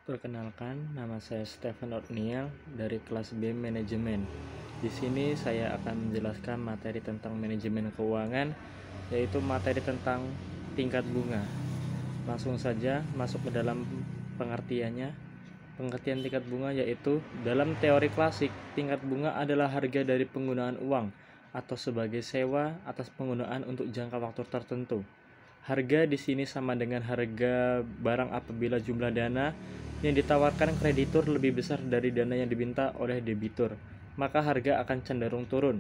Perkenalkan, nama saya Stephen Otniel dari kelas B Manajemen. Di sini saya akan menjelaskan materi tentang manajemen keuangan, yaitu materi tentang tingkat bunga. Langsung saja masuk ke dalam pengertiannya. Pengertian tingkat bunga yaitu dalam teori klasik, tingkat bunga adalah harga dari penggunaan uang atau sebagai sewa atas penggunaan untuk jangka waktu tertentu. Harga di sini sama dengan harga barang apabila jumlah dana yang ditawarkan kreditur lebih besar dari dana yang diminta oleh debitur, maka harga akan cenderung turun.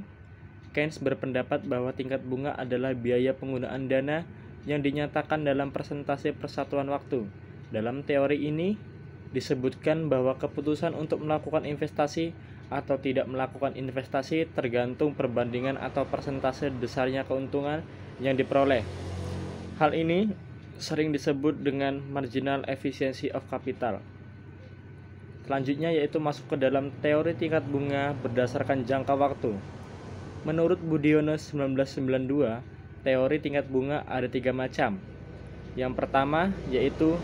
Keynes berpendapat bahwa tingkat bunga adalah biaya penggunaan dana yang dinyatakan dalam persentase persatuan waktu. Dalam teori ini disebutkan bahwa keputusan untuk melakukan investasi atau tidak melakukan investasi tergantung perbandingan atau persentase besarnya keuntungan yang diperoleh. Hal ini sering disebut dengan marginal efficiency of capital. Selanjutnya yaitu masuk ke dalam teori tingkat bunga berdasarkan jangka waktu. Menurut Budiono 1992, teori tingkat bunga ada 3 macam. Yang pertama yaitu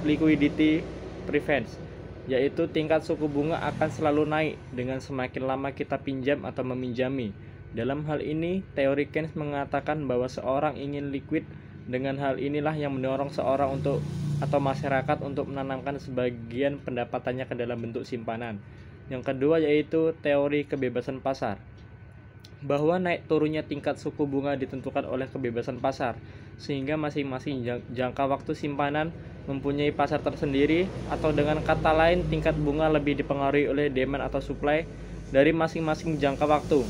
liquidity preference, yaitu tingkat suku bunga akan selalu naik dengan semakin lama kita pinjam atau meminjami. Dalam hal ini, teori Keynes mengatakan bahwa seorang ingin liquid. Dengan hal inilah yang mendorong seorang atau masyarakat untuk menanamkan sebagian pendapatannya ke dalam bentuk simpanan. Yang kedua yaitu teori kebebasan pasar, bahwa naik turunnya tingkat suku bunga ditentukan oleh kebebasan pasar, sehingga masing-masing jangka waktu simpanan mempunyai pasar tersendiri, atau dengan kata lain tingkat bunga lebih dipengaruhi oleh demand atau supply dari masing-masing jangka waktu.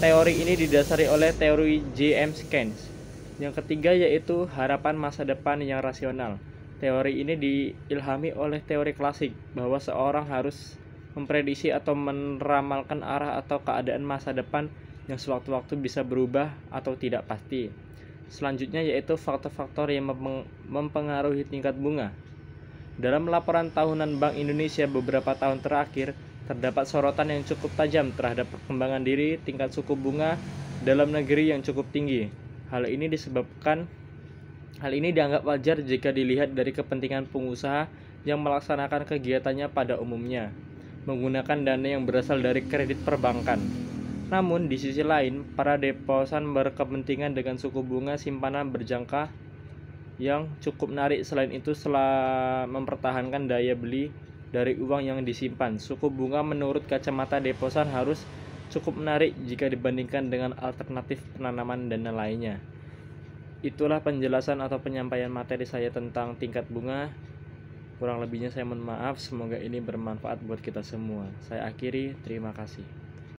Teori ini didasari oleh teori James Keynes. Yang ketiga yaitu harapan masa depan yang rasional. Teori ini diilhami oleh teori klasik bahwa seorang harus memprediksi atau meramalkan arah atau keadaan masa depan yang sewaktu-waktu bisa berubah atau tidak pasti. Selanjutnya yaitu faktor-faktor yang mempengaruhi tingkat bunga. Dalam laporan tahunan Bank Indonesia beberapa tahun terakhir, terdapat sorotan yang cukup tajam terhadap perkembangan diri tingkat suku bunga dalam negeri yang cukup tinggi. Hal ini dianggap wajar jika dilihat dari kepentingan pengusaha yang melaksanakan kegiatannya pada umumnya menggunakan dana yang berasal dari kredit perbankan. Namun di sisi lain, para deposan berkepentingan dengan suku bunga simpanan berjangka yang cukup menarik. Selain itu, setelah mempertahankan daya beli dari uang yang disimpan, suku bunga menurut kacamata deposan harus cukup menarik jika dibandingkan dengan alternatif penanaman dana lainnya. Itulah penjelasan atau penyampaian materi saya tentang tingkat bunga. Kurang lebihnya saya mohon maaf, semoga ini bermanfaat buat kita semua. Saya akhiri, terima kasih.